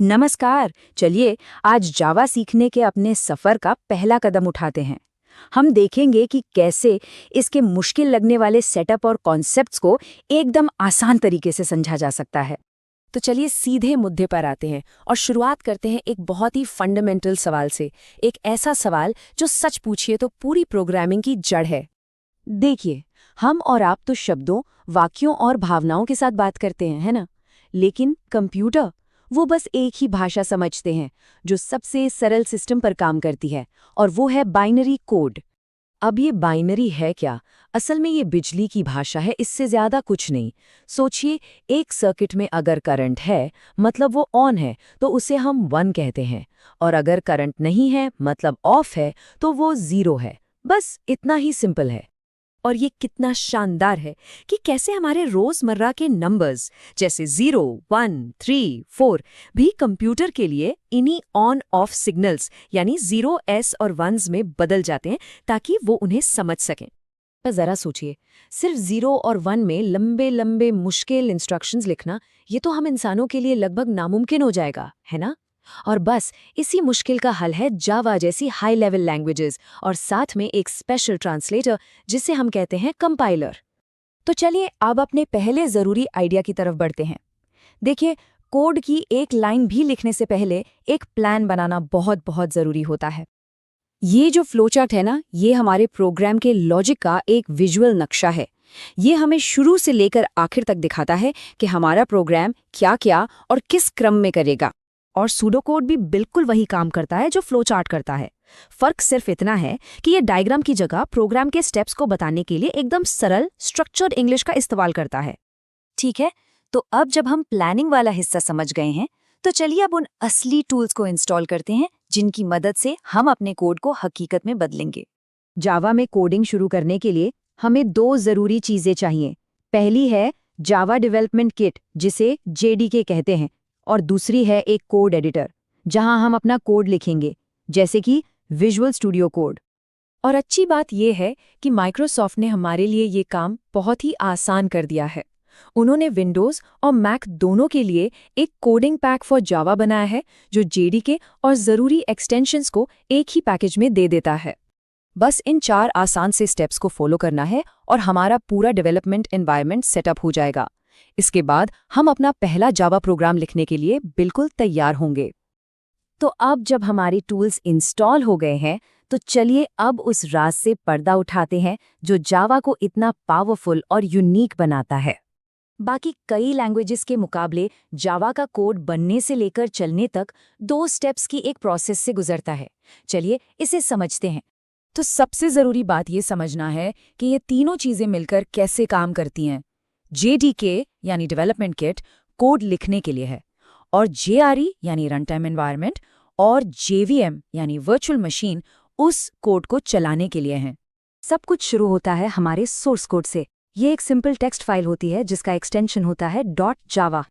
नमस्कार। चलिए आज जावा सीखने के अपने सफर का पहला कदम उठाते हैं। हम देखेंगे कि कैसे इसके मुश्किल लगने वाले सेटअप और कॉन्सेप्ट्स को एकदम आसान तरीके से समझा जा सकता है। तो चलिए सीधे मुद्दे पर आते हैं और शुरुआत करते हैं एक बहुत ही फंडामेंटल सवाल से। एक ऐसा सवाल जो सच पूछिए तो पूरी प्रोग्रामिंग की जड़ है। देखिए, हम और आप तो शब्दों, वाक्यों और भावनाओं के साथ बात करते हैं, है ना? लेकिन कंप्यूटर, वो बस एक ही भाषा समझते हैं जो सबसे सरल सिस्टम पर काम करती है, और वो है बाइनरी कोड। अब ये बाइनरी है क्या? असल में ये बिजली की भाषा है, इससे ज्यादा कुछ नहीं। सोचिए, एक सर्किट में अगर करंट है मतलब वो ऑन है तो उसे हम 1 कहते हैं, और अगर करंट नहीं है मतलब ऑफ है तो वो 0 है। बस इतना ही सिंपल है। और ये कितना शानदार है कि कैसे हमारे रोजमर्रा के नंबर्स जैसे 0, 1, 3, 4 भी कंप्यूटर के लिए इन्हीं ऑन ऑफ सिग्नल्स यानी 0s और 1s में बदल जाते हैं ताकि वो उन्हें समझ सकें। पर जरा सोचिए, सिर्फ 0 और 1 में लंबे लंबे मुश्किल इंस्ट्रक्शंस लिखना, ये तो हम इंसानों के लिए लगभग नामुमकिन हो जाएगा, है ना? और बस इसी मुश्किल का हल है जावा जैसी हाई लेवल लैंग्वेजेस और साथ में एक स्पेशल ट्रांसलेटर जिसे हम कहते हैं कंपाइलर। तो चलिए अब अपने पहले जरूरी आइडिया की तरफ बढ़ते हैं। देखिए, कोड की एक लाइन भी लिखने से पहले एक प्लान बनाना बहुत बहुत जरूरी होता है। ये जो फ्लोचार्ट है ना, ये हमारे प्रोग्राम के लॉजिक का एक विजुअल नक्शा है। ये हमें शुरू से लेकर आखिर तक दिखाता है कि हमारा प्रोग्राम क्या क्या और किस क्रम में करेगा। और सूडो कोड भी बिल्कुल वही काम करता है जो फ्लो चार्ट करता है। फर्क सिर्फ इतना है कि ये डायग्राम की जगह प्रोग्राम के स्टेप्स को बताने के लिए एकदम सरल स्ट्रक्चर्ड इंग्लिश का इस्तेमाल करता है। ठीक है, तो अब जब हम प्लानिंग वाला हिस्सा समझ गए हैं, तो चलिए अब उन असली टूल्स को इंस्टॉल करते हैं जिनकी मदद से हम अपने कोड को हकीकत में बदलेंगे। जावा में कोडिंग शुरू करने के लिए हमें 2 जरूरी चीजें चाहिए। पहली है जावा डेवलपमेंट किट, जिसे जेडीके कहते हैं, और दूसरी है एक कोड एडिटर जहां हम अपना कोड लिखेंगे, जैसे कि विजुअल स्टूडियो कोड। और अच्छी बात यह है कि माइक्रोसॉफ्ट ने हमारे लिए ये काम बहुत ही आसान कर दिया है। उन्होंने विंडोज़ और मैक दोनों के लिए एक कोडिंग पैक फॉर जावा बनाया है जो जेडीके और ज़रूरी एक्सटेंशंस को एक ही पैकेज में दे देता है। बस इन 4 आसान से स्टेप्स को फॉलो करना है और हमारा पूरा डेवलपमेंट एनवायरनमेंट सेटअप हो जाएगा। इसके बाद हम अपना पहला जावा प्रोग्राम लिखने के लिए बिल्कुल तैयार होंगे। तो अब जब हमारे टूल्स इंस्टॉल हो गए हैं, तो चलिए अब उस राज से पर्दा उठाते हैं जो जावा को इतना पावरफुल और यूनिक बनाता है। बाकी कई लैंग्वेजेस के मुकाबले जावा का कोड बनने से लेकर चलने तक 2 स्टेप्स की एक प्रोसेस से गुजरता है। चलिए इसे समझते हैं। तो सबसे ज़रूरी बात ये समझना है कि ये तीनों चीज़ें मिलकर कैसे काम करती हैं। जेडीके यानी डेवलपमेंट किट कोड लिखने के लिए है, और जेआरई यानी रन टाइम एनवायरनमेंट, और जेवीएम यानी वर्चुअल मशीन उस कोड को चलाने के लिए हैं। सब कुछ शुरू होता है हमारे सोर्स कोड से। ये एक सिंपल टेक्स्ट फाइल होती है जिसका एक्सटेंशन होता है .java।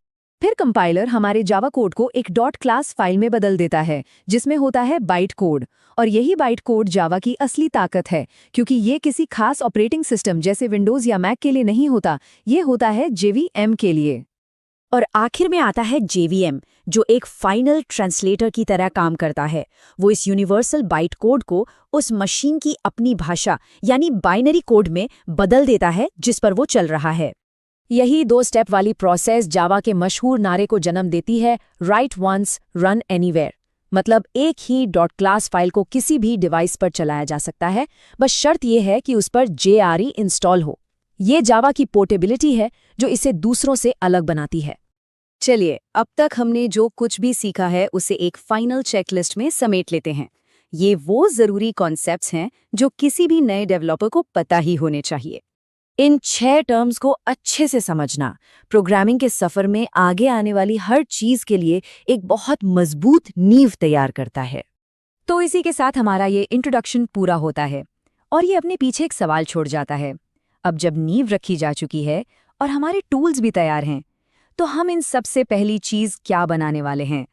फिर कंपाइलर हमारे जावा कोड को एक .class फाइल में बदल देता है जिसमें होता है बाइट कोड, और यही बाइट कोड जावा की असली ताकत है, क्योंकि ये किसी खास ऑपरेटिंग सिस्टम जैसे विंडोज़ या मैक के लिए नहीं होता, ये होता है जेवीएम के लिए। और आखिर में आता है जेवीएम, जो एक फाइनल ट्रांसलेटर की तरह काम करता है। वो इस यूनिवर्सल बाइट कोड को उस मशीन की अपनी भाषा यानी बाइनरी कोड में बदल देता है जिस पर वो चल रहा है। यही 2 स्टेप वाली प्रोसेस जावा के मशहूर नारे को जन्म देती है, राइट वंस रन एनीवेयर। मतलब एक ही .class फाइल को किसी भी डिवाइस पर चलाया जा सकता है, बस शर्त यह है कि उस पर जेआरई इंस्टॉल हो। ये जावा की पोर्टेबिलिटी है जो इसे दूसरों से अलग बनाती है। चलिए अब तक हमने जो कुछ भी सीखा है उसे एक फाइनल चेकलिस्ट में समेट लेते हैं। ये वो जरूरी कॉन्सेप्ट्स हैं जो किसी भी नए डेवलपर को पता ही होने चाहिए। इन 6 टर्म्स को अच्छे से समझना प्रोग्रामिंग के सफर में आगे आने वाली हर चीज के लिए एक बहुत मजबूत नींव तैयार करता है। तो इसी के साथ हमारा ये इंट्रोडक्शन पूरा होता है और ये अपने पीछे एक सवाल छोड़ जाता है। अब जब नींव रखी जा चुकी है और हमारे टूल्स भी तैयार हैं, तो हम इन सबसे पहली चीज क्या बनाने वाले हैं?